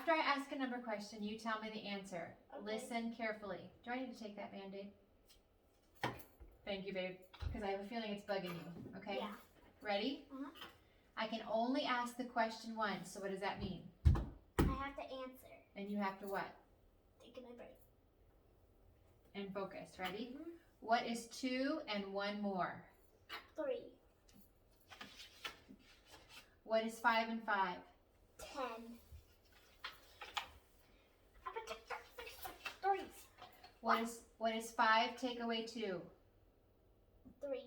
After I ask a number question, you tell me the answer. Okay. Listen carefully. Do I need to take that Band-Aid? Thank you, babe. Because I have a feeling it's bugging you. Okay? Yeah. Ready? Uh-huh. I can only ask the question once. So what does that mean? I have to answer. And you have to what? Take my break. And focus. Ready? Mhm. What is 2 and 1 more? 3. What is 5 and 5? 10. I'm gonna take that 3. What is 5 take away 2? 3.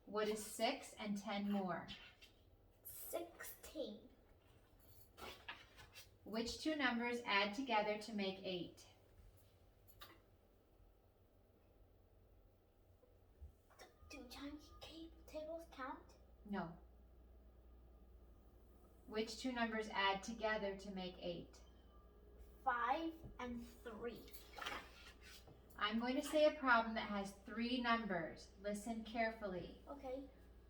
What is 6 and 10 more? 16. Which two numbers add together to make 8? Do times tables count? No. Which two numbers add together to make 8? 5 and 3. I'm going to say a problem that has 3 numbers. Listen carefully. Okay.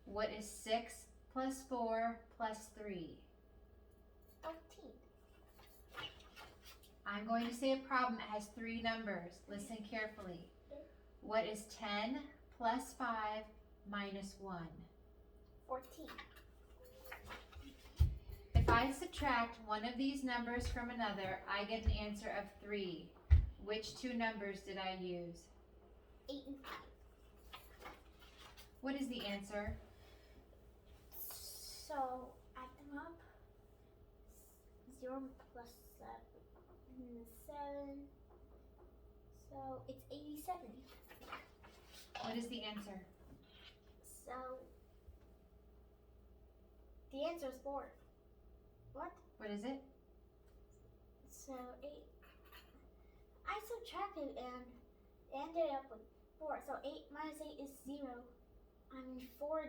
What is 6 plus 4 plus 3? 13. I'm going to say a problem that has 3 numbers. Listen carefully. What is 10 plus 5 minus 1? 14. If I subtract one of these numbers from another, I get an answer of 3. Which two numbers did I use? 8 and 5. What is the answer? So, add them up. 0 plus 7. So, it's 87. What is the answer? So, the answer is 4. What? What is it? So, 8. I subtracted and ended up with 4. So, 8 minus 8 is 0. I mean 40.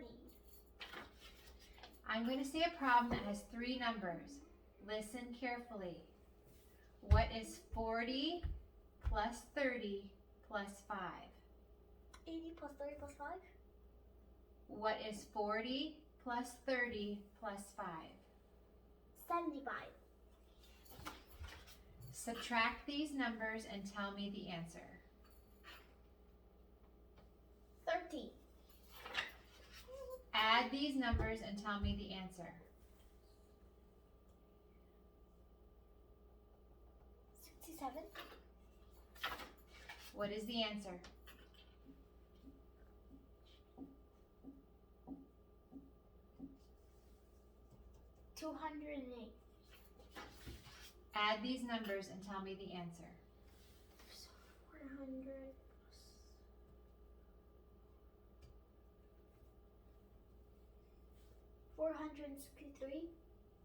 I'm going to say a problem that has 3 numbers. Listen carefully. What is 40 plus 30 plus 5? 80 plus 30 plus 5? What is 40 plus 30 plus 5? 75. Subtract these numbers and tell me the answer. 13. Add these numbers and tell me the answer. 67. What is the answer? 208. Add these numbers and tell me the answer. 400. 463.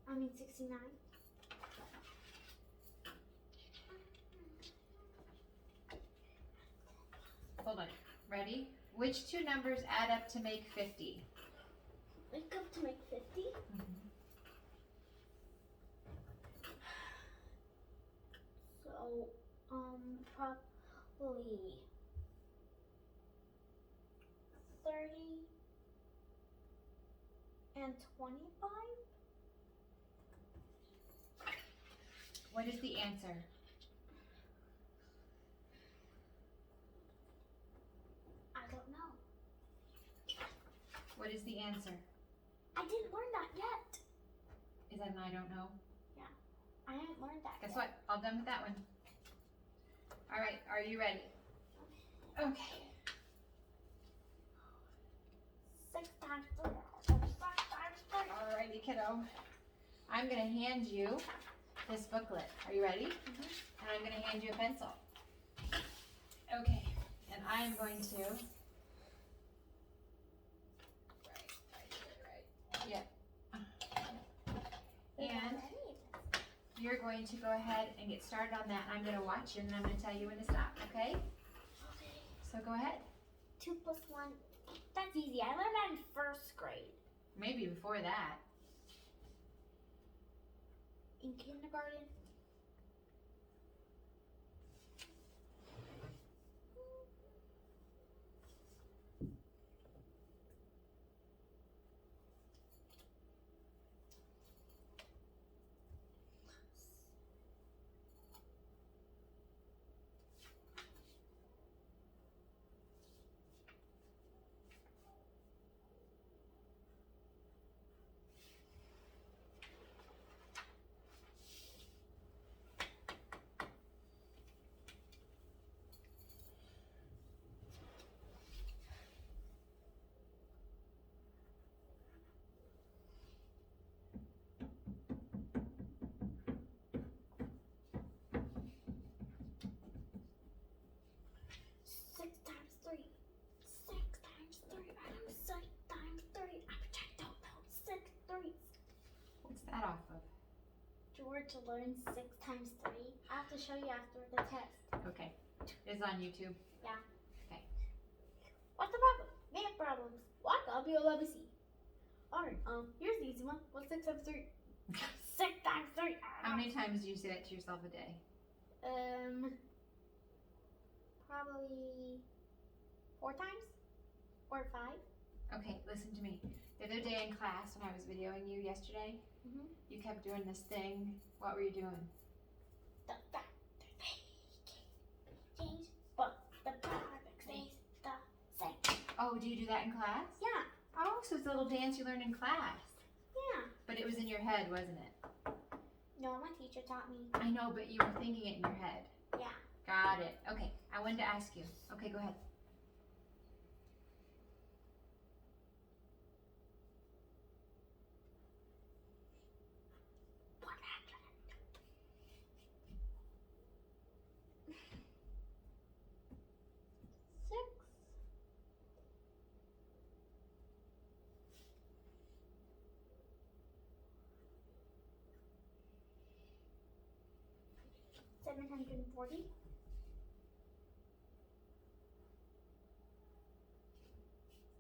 I mean 69. Hold on. Ready? Which two numbers add up to make 50? Wake up to make 50. So, probably 30 and 25. What is the answer? I don't know. What is the answer? I didn't learn that yet. Is that an I don't know? I haven't learned that Guess yet. what? All done with that one. All right, are you ready? Okay. 6 times 3. 6 times 3. All righty, kiddo. I'm going to hand you this booklet. Are you ready? And I'm going to hand you a pencil. Okay, and I am going to. Right. Yep. And you're going to go ahead and get started on that. I'm going to watch you and then I'm going to tell you when to stop, okay? Okay. So go ahead. 2 plus 1. That's easy. I learned that in 1st grade. Maybe before that. In kindergarten. forward to learn 6 times 3. I have to show you after the test. Okay. It's on YouTube. Yeah. Okay. What's the problem? Math problems. What? I'll be able to see. Alright, here's the easy one. What's 6 times 3? 6 times 3. How many times do you say that to yourself a day? Probably 4 times or 5. Okay, listen to me. The other day in class when I was videoing you yesterday, Mhm. you kept doing this thing. What were you doing? The factor change, but the product stays the same. Oh, do you do that in class? Yeah, Oh, so it's a little dance you learned in class. yeah. But it was in your head, wasn't it? No, my teacher taught me. I know, but you were thinking it in your head. Yeah. Got it. Okay, I wanted to ask you. Okay, go ahead. Six. $740.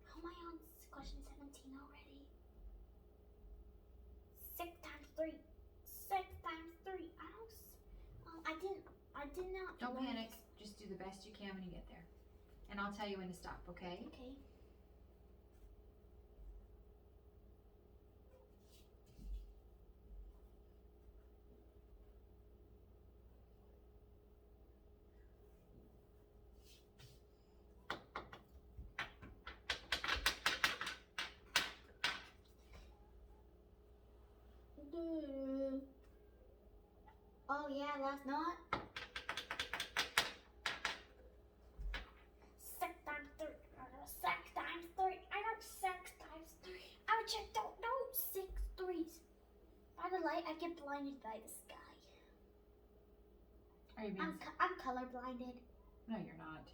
How am I on question 17 already? 6 times 3. 6 times 3. I did not. Don't learn panic. this. Just do the best you can when you get there. And I'll tell you when to stop, okay? Okay. Oh yeah, that's not. 6 times 3. 6 times 3. I know 6 times 3. I just don't know 6 threes. By the light, I get blinded by the sky. Are you being... I'm color blinded. No, you're not.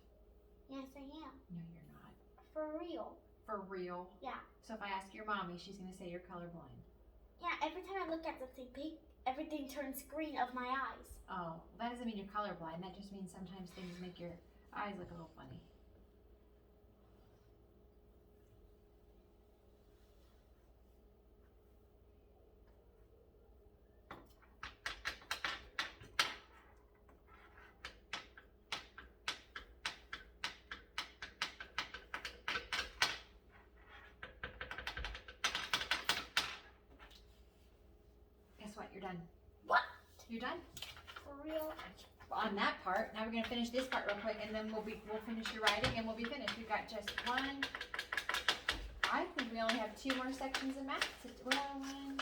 Yes, I am. No, you're not. For real. For real? Yeah. So if I ask your mommy, she's going to say you're colorblind. Yeah, every time I look at something pink, everything turns green of my eyes. Oh, that doesn't mean you're colorblind. That just means sometimes things make your eyes look a little funny. Guess what? You're done. What? You're done? For real? Well, on that part, now we're going to finish this part real quick, and then we'll finish your writing, and we'll be finished. We've got just one. I think we only have 2 more sections of math. Well, 1,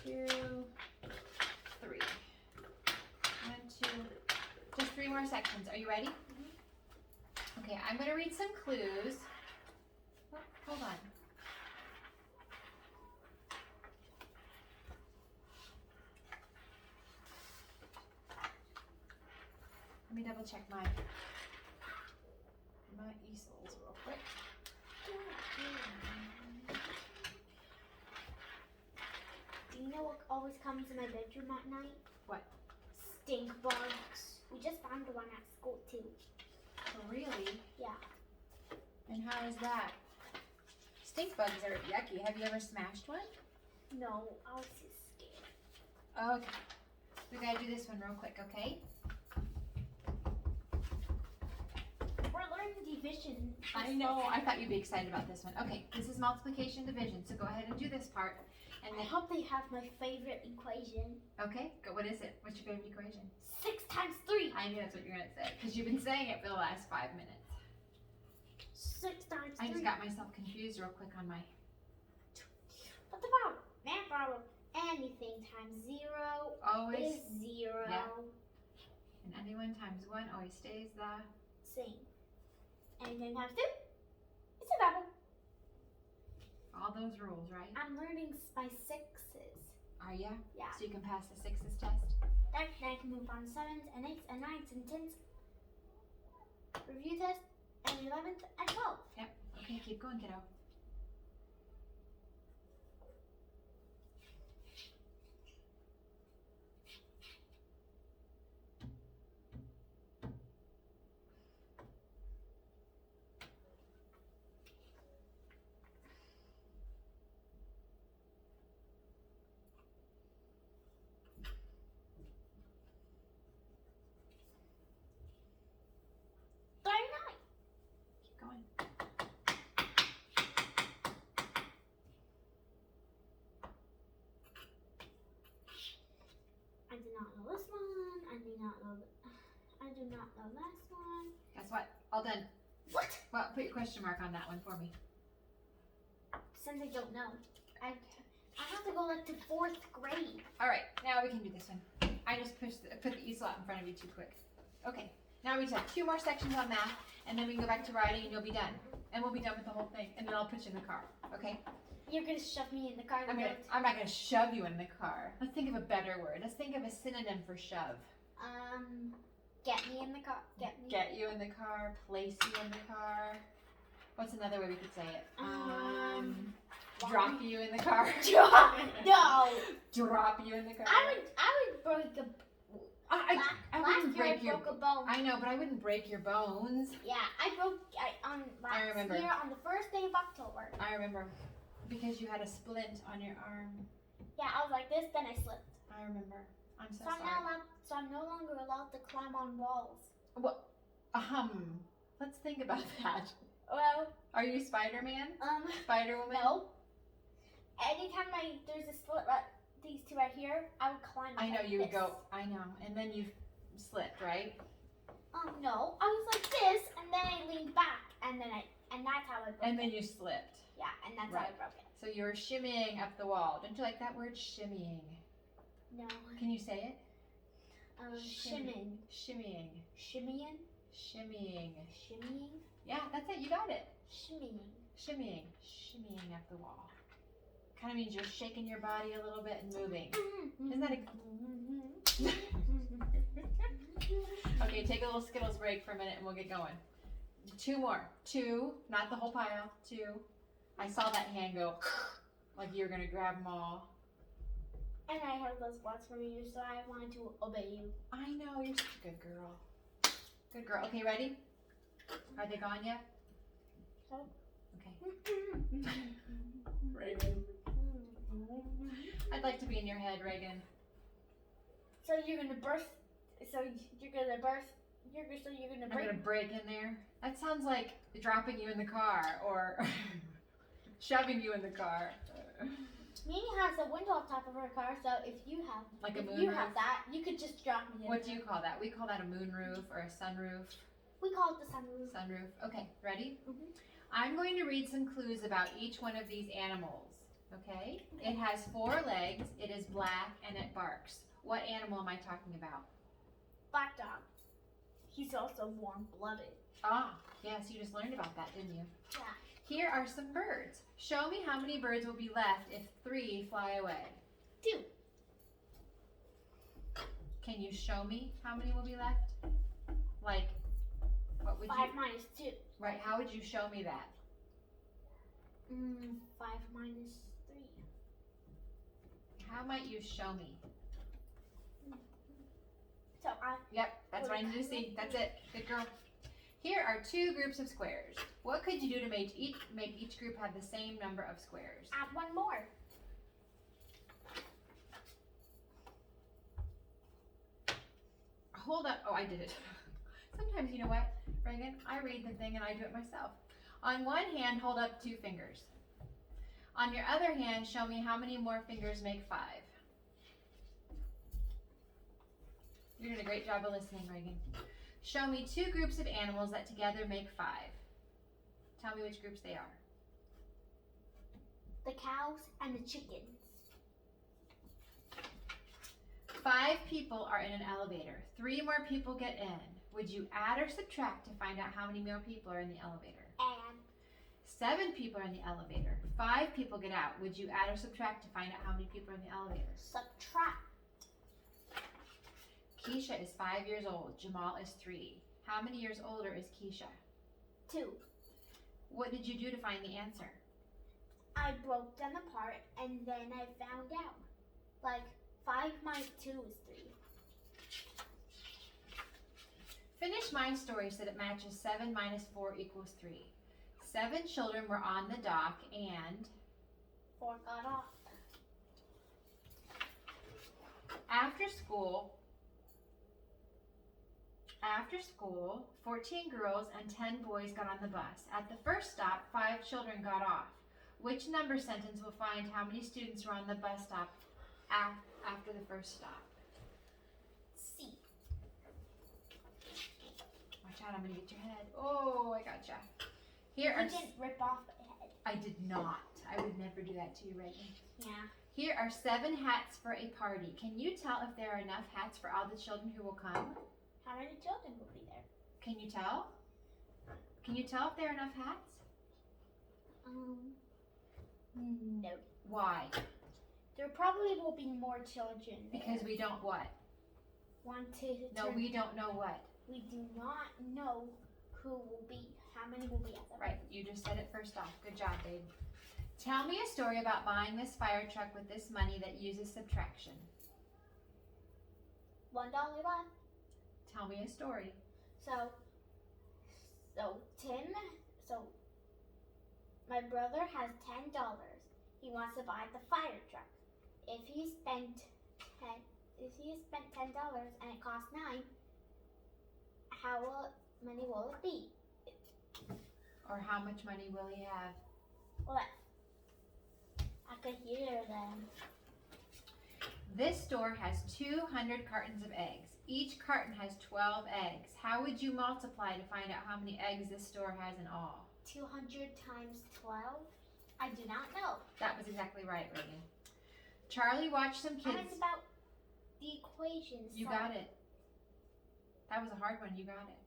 2, 3. 1, 2. Just 3 more sections. Are you ready? Mm-hmm. Okay, I'm going to read some clues. Oh, hold on. Let me double check my easels real quick. Do you know what always comes in my bedroom at night? What? Stink bugs. We just found one at school too. Oh, really? Yeah. And how is that? Stink bugs are yucky. Have you ever smashed one? No, I was too scared. Okay. We gotta do this one real quick, okay? We're learning division. I know. I thought you'd be excited about this one. Okay, this is multiplication division, so go ahead and do this part. And I then, hope they have my favorite equation. okay, go. What is it? What's your favorite equation? 6 times 3. I knew that's what you're gonna say because you've been saying it for the last 5 minutes. 6 times 3. I just got myself confused real quick on my. What's the problem? Math problem. Anything times 0 Always. is 0. Yeah. And anyone times 1 always stays the. Same. Anything times 2 is a double. All those rules, right? I'm learning my 6s. Are ya? Yeah. So you can pass the 6s test? Then I can move on 7s and 8s and 9s and 10s. Review test and 11th and 12th. Yep. Okay, keep going, kiddo. not know this one. I do not know this one. Guess what? All done. What? Well, put your question mark on that one for me. Since I don't know. I have to go like to 4th grade. All right, now we can do this one. I just put the e-slot in front of you too quick. Okay, now we just have 2 more sections on math, and then we can go back to writing, and you'll be done. And we'll be done with the whole thing, and then I'll put you in the car. Okay? You're gonna shove me in the car. I'm not gonna shove you in the car. Let's think of a better word. Let's think of a synonym for shove. Get me in the car. Get you in the car. Place you in the car. What's another way we could say it? Drop you in the car. No. Drop you in the car. I would break a. I wouldn't last year break I your. broke a bone. I know, but I wouldn't break your bones. Yeah, last remember. year on the 1st day of October. I remember, because you had a splint on your arm. Yeah, I was like this, then I slipped. I remember. I'm so So sorry. I'm no longer allowed to climb on walls. Well, let's think about that. Well, Are you Spider-Man? Spider-Woman? no. Anytime there's a split, these 2 right here, I would climb. I know like you would this. go. I know, and then you slipped, right? No, I was like this, and then I leaned back, and that's how I broke And it. then you slipped. Yeah, and that's how I Right. broke it. So you were shimmying up the wall. Don't you like that word, shimmying? No. Can you say it? Shimming. Shimmying. Shimmying. Shimmying. Shimmying. Yeah, that's it. You got it. Shimmying. Shimmying. Shimmying up the wall. Kind of means you're shaking your body a little bit and moving. Isn't that Okay, take a little Skittles break for a minute and we'll get going. 2 more. 2, not the whole pile. 2. I saw that hand go like you were going to grab them all. And I heard those words from you, so I wanted to obey you. I know, you're such a good girl. Good girl. Okay, ready? Are they gone yet? So? Okay. Raegan. I'd like to be in your head, Raegan. So you're gonna burst. So you're gonna burst. You're gonna I'm break. gonna break in there. That sounds like dropping you in the car or shoving you in the car. Mimi has a window on top of her car, so if you have moonroof. that, you could just drop me in. What do you call that? We call that a moonroof or a sunroof. We call it the sunroof. Sunroof. Okay, ready? Mhm. I'm going to read some clues about each one of these animals. Okay? It has 4 legs, it is black, and it barks. What animal am I talking about? Black dog. He's also warm-blooded. Ah, yes, you just learned about that, didn't you? Yeah. Here are some birds. Show me how many birds will be left if 3 fly away. 2. Can you show me how many will be left? Like, what would 5 you... minus 2. Right, how would you show me that? 5 minus 3. How might you show me? So Yep, that's what I need to see. That's it. Good girl. Here are 2 groups of squares. What could you do to make each group have the same number of squares? add 1 more. Hold up. Oh, I did it. Sometimes, you know what, Raegan? I read the thing and I do it myself. On one hand, hold up 2 fingers. On your other hand, show me how many more fingers make 5. You're doing a great job of listening, Raegan. Show me 2 groups of animals that together make 5. Tell me which groups they are. The cows and the chickens. 5 people are in an elevator. 3 more people get in. Would you add or subtract to find out how many more people are in the elevator? And 7 people are in the elevator. 5 people get out. Would you add or subtract to find out how many people are in the elevator? subtract. Keisha is 5 years old. Jamal is 3. How many years older is Keisha? 2. What did you do to find the answer? I broke them apart and then I found out. Like 5 minus 2 is 3. Finish my story so that it matches 7 minus 4 equals 3. 7 children were on the dock and 4 got off. after school, 14 girls and 10 boys got on the bus. At the first stop, 5 children got off. Which number sentence will find how many students were on the bus stop after the first stop? hat. I'm gonna get your head. Oh, I gotcha. Here You are. didn't rip off my head. I did not. I would never do that to you, Raegan. Yeah. Here are 7 hats for a party. Can you tell if there are enough hats for all the children who will come? How many children will be there? Can you tell? Can you tell if there are enough hats? No. Why? There probably will be more children there. Because we don't what? Want to No, we don't know what. We do not know who will be. How many will be at the Right, you just said it first off. Good job, babe. Tell me a story about buying this fire truck with this money that uses subtraction. $1 left. Tell me a story. So my brother has $10. He wants to buy the fire truck. If he spent $10 and it costs $9, how many will it be? Or how much money will he have? Well, I could hear them. This store has 200 cartons of eggs. Each carton has 12 eggs. How would you multiply to find out how many eggs this store has in all? 200 times 12? I do not know. That was exactly right, Raegan. Charlie watched some And kids. it's about the equations. You got it. That was a hard one. You got it.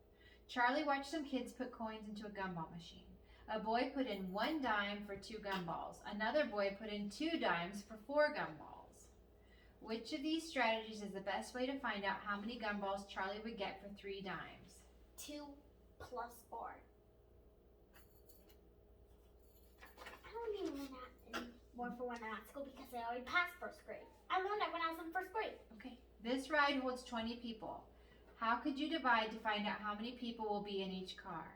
Charlie watched some kids put coins into a gumball machine. A boy put in 1 dime for 2 gumballs. Another boy put in 2 dimes for 4 gumballs. Which of these strategies is the best way to find out how many gumballs Charlie would get for 3 dimes? 2 plus 4. I don't even learn that in 1 for 1 at school because I already passed first grade. I learned that when I was in first grade. Okay. This ride holds 20 people. How could you divide to find out how many people will be in each car?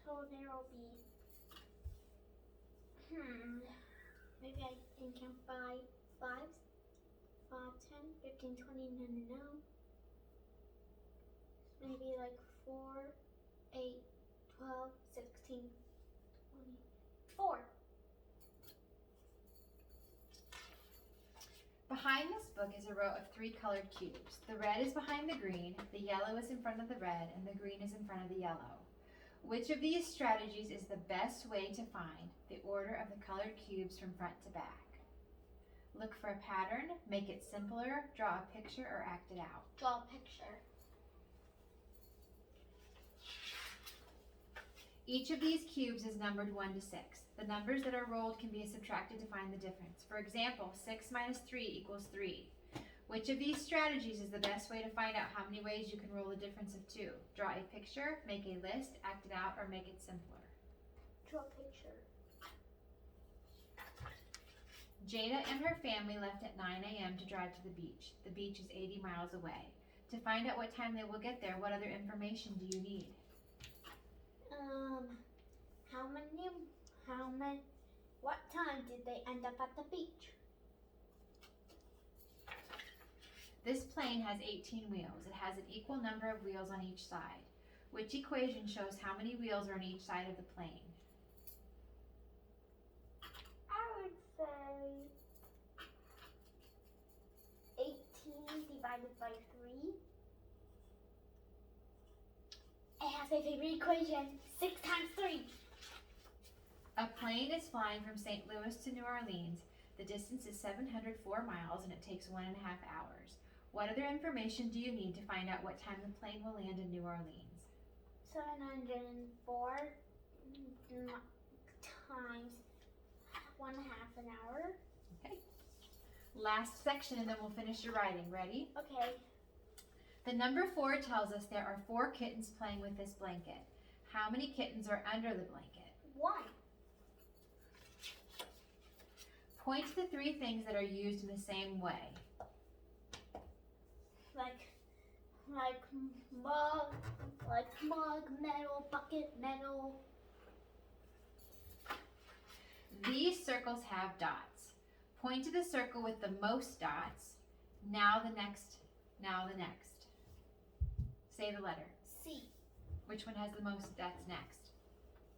So there will be, maybe I can count by 5s. 5, 10, 15, 20, no. Maybe like 4, 8, 12, 16, 24. Behind this book is a row of 3 colored cubes. The red is behind the green, the yellow is in front of the red, and the green is in front of the yellow. Which of these strategies is the best way to find the order of the colored cubes from front to back? Look for a pattern, make it simpler, draw a picture, or act it out. Draw a picture. Each of these cubes is numbered 1 to 6. The numbers that are rolled can be subtracted to find the difference. For example, 6 minus 3 equals 3. Which of these strategies is the best way to find out how many ways you can roll the difference of 2? Draw a picture, make a list, act it out, or make it simpler. Draw a picture. Jada and her family left at 9 a.m. to drive to the beach. The beach is 80 miles away. To find out what time they will get there, what other information do you need? What time did they end up at the beach? This plane has 18 wheels. It has an equal number of wheels on each side. Which equation shows how many wheels are on each side of the plane? I would say 18 divided by 3. It has my favorite equation, 6 times 3. A plane is flying from St. Louis to New Orleans. The distance is 704 miles and it takes 1.5 hours. What other information do you need to find out what time the plane will land in New Orleans? 704 times 1.5 an hour. Okay. Last section and then we'll finish your writing. Ready? Okay. The number 4 tells us there are 4 kittens playing with this blanket. How many kittens are under the blanket? 1. Point to the 3 things that are used in the same way. Like mug, metal, bucket, metal. These circles have dots. Point to the circle with the most dots. Now the next. Now the next. Say the letter. C. Which one has the most dots next?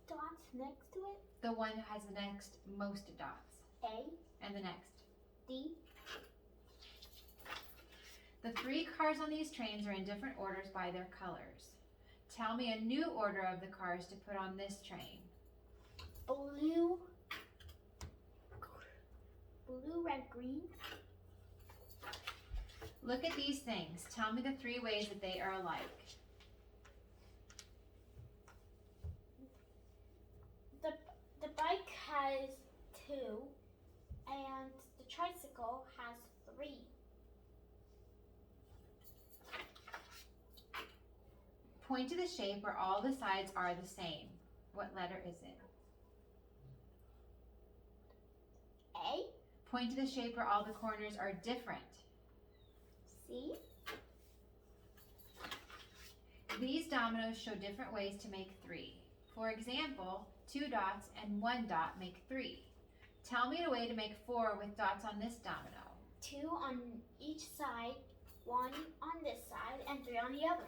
Dots next to it. The one who has the next most dots. A. And the next. D. The 3 cards cars on these trains are in different orders by their colors. Tell me a new order of the cars to put on this train. Blue, red, green. Look at these things. Tell me the 3 ways that they are alike. The bike has 2, and the tricycle has 3. Point to the shape where all the sides are the same. What letter is it? A. Point to the shape where all the corners are different. C. These dominoes show different ways to make 3. For example, 2 dots and 1 dot make 3. Tell me a way to make 4 with dots on this domino. 2 on each side, 1 on this side, and 3 on the other.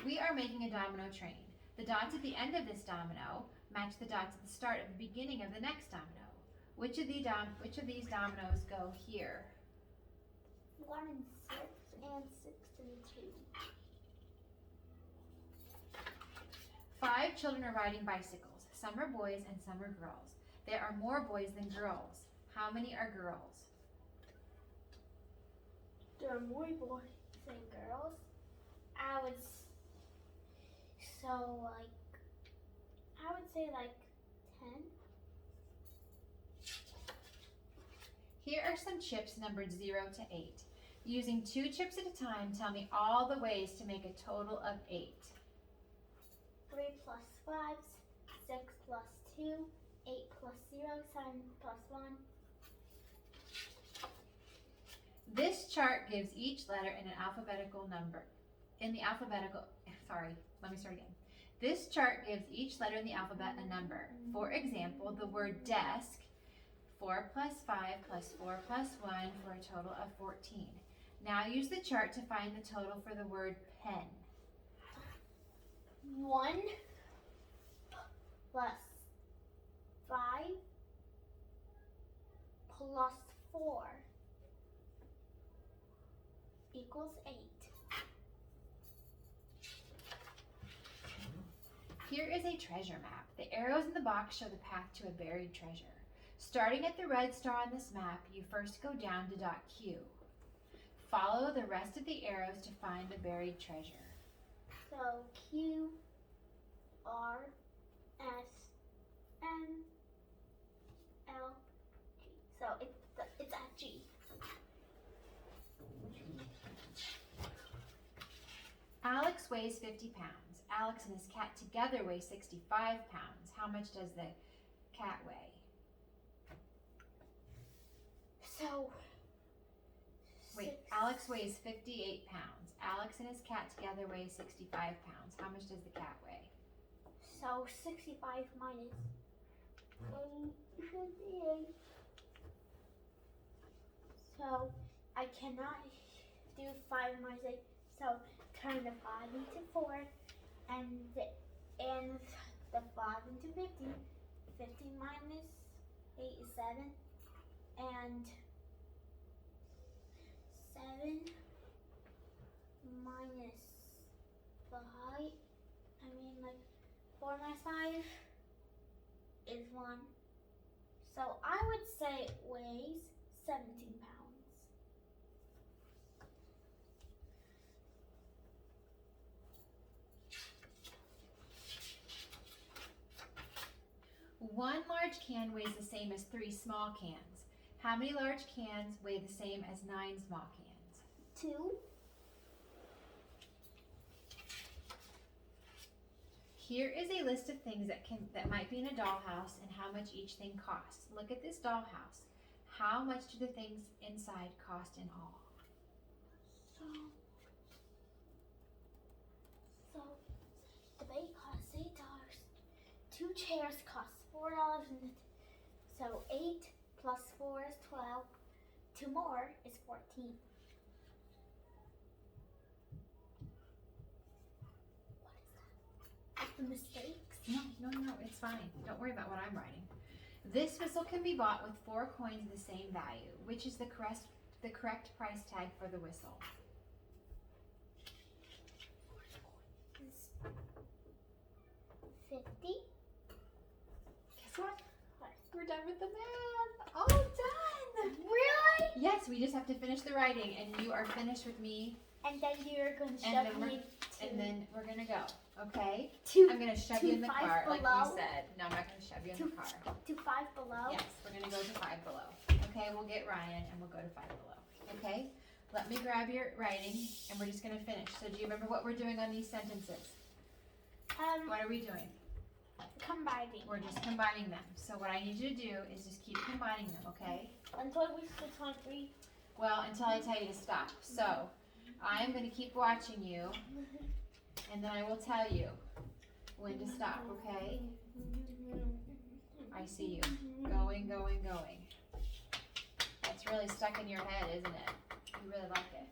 We are making a domino train. The dots at the end of this domino match the dots at the start of the beginning of the next domino. Which of these dominoes go here? 1 and 6, and 6 and 2. 5 children are riding bicycles. Some are boys and some are girls. There are more boys than girls. How many are girls? There are more boys than girls. I would say like 10. Here are some chips numbered 0 to 8. Using 2 chips at a time, tell me all the ways to make a total of 8. 3 plus 5, 6 plus 2, 8 plus 0, 7 plus 1. This chart gives each letter in an alphabetical number. Let me start again. This chart gives each letter in the alphabet a number. For example, the word desk, 4 plus 5 plus 4 plus 1 for a total of 14. Now use the chart to find the total for the word pen. 1 plus 5 plus 4 equals 8. Here is a treasure map. The arrows in the box show the path to a buried treasure. Starting at the red star on this map, you first go down to dot Q. Follow the rest of the arrows to find the buried treasure. So Q, R, S, N, L, G. So it's at G. Alex weighs 50 pounds. Alex and his cat together weigh 65 pounds. How much does the cat weigh? So Wait, Alex weighs 58 pounds. Alex and his cat together weigh 65 pounds. How much does the cat weigh? So 65 minus 58. So I cannot do 5 minus 8. So turn the 5 into 4 and the 5 into 50. 50 minus 8 is 7. And 7 minus 5, 4 minus 5 is 1. So I would say it weighs 17 pounds. One large can weighs the same as 3 small cans. How many large cans weigh the same as 9 small cans? 2. Here is a list of things that might be in a dollhouse and how much each thing costs. Look at this dollhouse. How much do the things inside cost in all? So the bed costs $8. 2 chairs cost $4. So 8 plus 4 is 12. 2 more is 14. The mistakes? No, it's fine. Don't worry about what I'm writing. This whistle can be bought with 4 coins of the same value. Which is the correct price tag for the whistle? 50. Guess what? What? We're done with the math. All done. Really? Yes, we just have to finish the writing, and you are finished with me, And then you're going to And shove then we're- me to, and then we're gonna go. Okay? to, I'm gonna shove you in the 5 car, like below? you said. No, I'm not gonna shove you in the car. to 5 below. Yes, we're gonna go to 5 below. Okay, we'll get Ryan and we'll go to 5 below. Okay? Let me grab your writing and we're just gonna finish. So do you remember what we're doing on these sentences? What are we doing? Combining. We're just combining them. So what I need you to do is just keep combining them, okay? Until we reach the 23. Well, until I tell you to stop. So I'm gonna keep watching you and then I will tell you when to stop, okay? I see you. Going, going, going. That's really stuck in your head, isn't it? You really like it.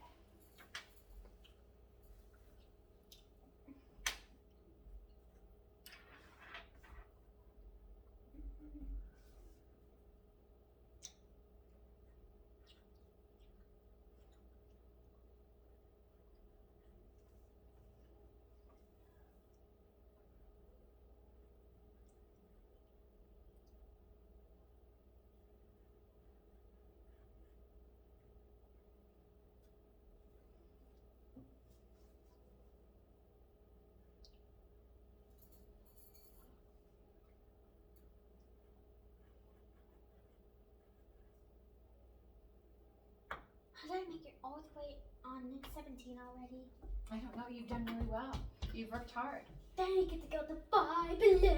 How did I make it all the way on 17 already? I don't know. You've done really well. You've worked hard. Then I get to go to 5 below.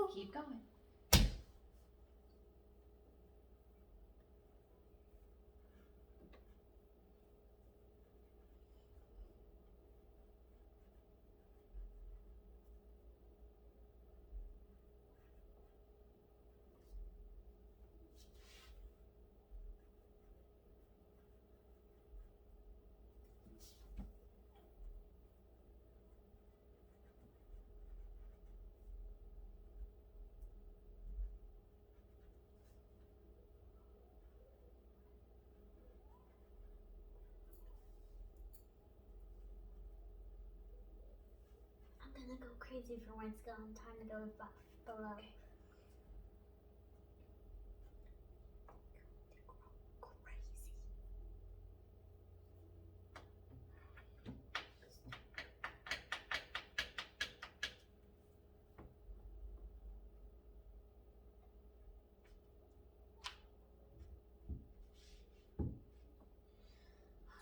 Okay, keep going. I'm gonna go crazy for when it's gone. Time to go to 5 below. Okay. Crazy.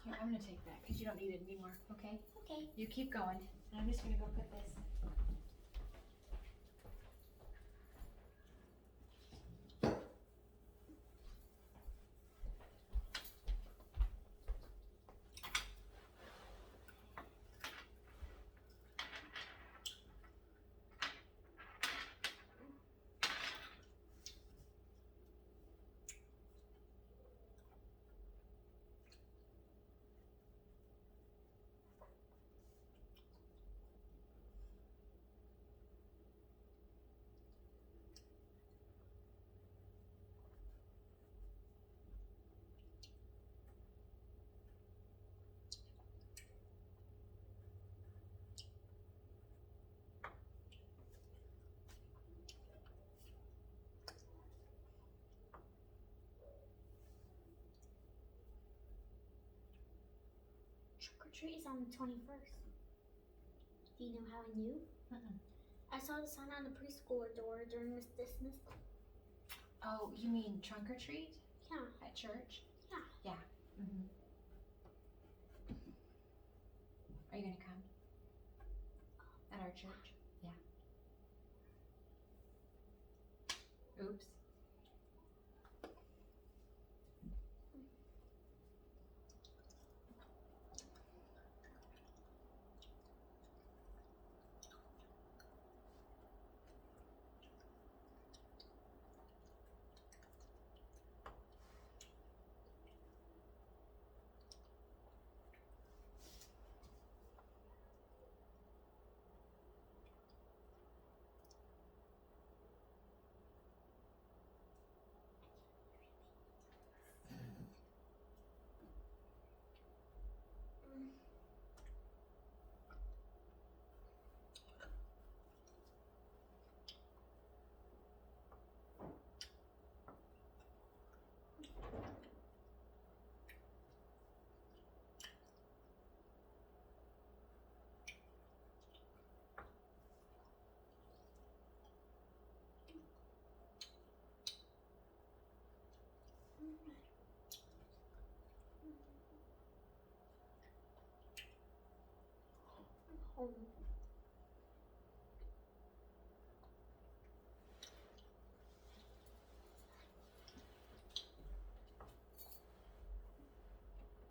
Here, I'm gonna take that because you don't need it anymore, okay? Okay. You keep going. And I'm just gonna go put this. Trick or treat is on the 21st. Do you know how I knew? I saw the sign on the preschool door during this dismissal. Oh, you mean trunk or treat? Yeah. At church? Yeah. Yeah. Mm-hmm. Are you gonna come? At our church? Yeah. Oops. Oh.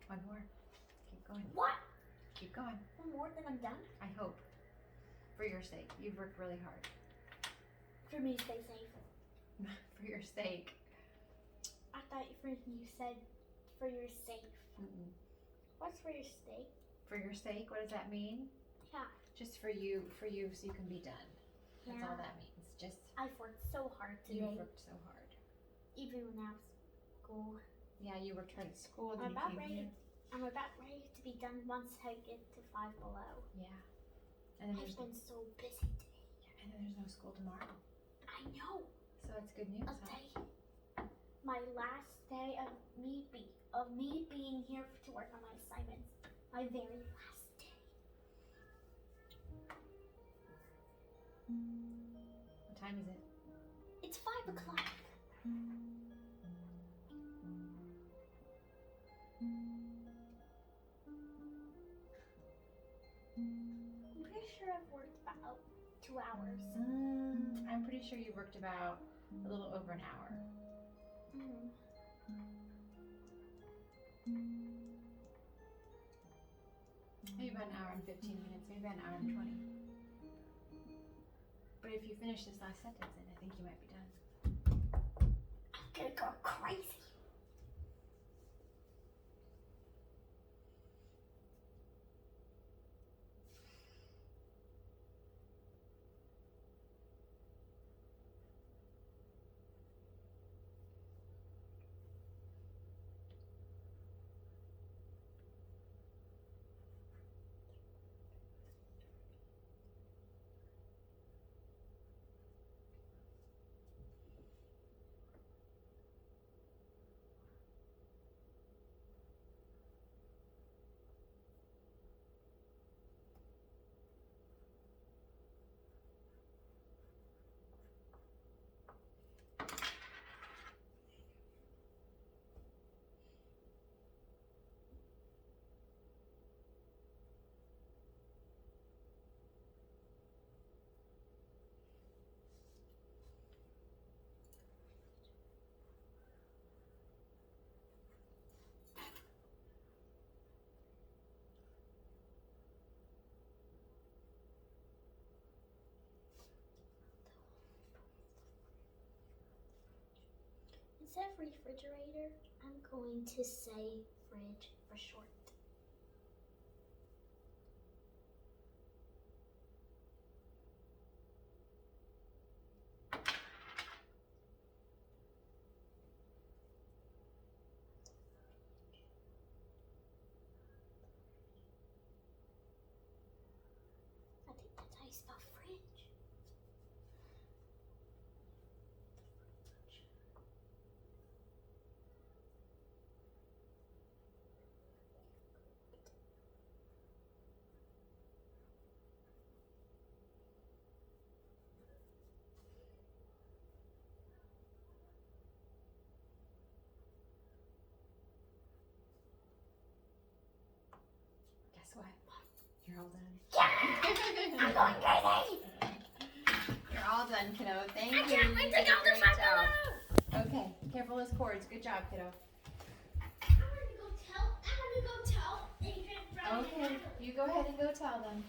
One more. Keep going. What? Keep going. One more, then I'm done? I hope. For your sake. You've worked really hard. For me to stay safe. For your sake. I thought you said for your sake. Mm-mm. What's for your sake? For your sake? What does that mean? Yeah. Just for you, so you can be done. That's all that means. Just. I've worked so hard today. You've worked so hard. Even when I was at school. Yeah, you worked hard at school. I'm Then about you came ready. here. I'm about ready to be done once I get to Five Below. Yeah. And then I've there's been so busy today. and then there's no school tomorrow. I know. So that's good news. I'll Huh? tell you. My last day of me being here to work on my assignments. My very last day. What time is it? It's 5 o'clock. I'm pretty sure I've worked about 2 hours. I'm pretty sure you worked about a little over an hour. Maybe about an hour and 15 minutes. Maybe about an hour and 20. But if you finish this last sentence, then I think you might be done. I'm gonna go crazy. Instead of refrigerator, I'm going to say fridge for short. I think that's how you spell fridge. Guess what? You're all done. Yeah! I'm going crazy! You're all done, kiddo. Thank I you. can't wait You to did go a to great Five job. Below! Okay, careful those cords. Good job, kiddo. I'm gonna go tell Adrian from Okay, you go ahead and go tell them.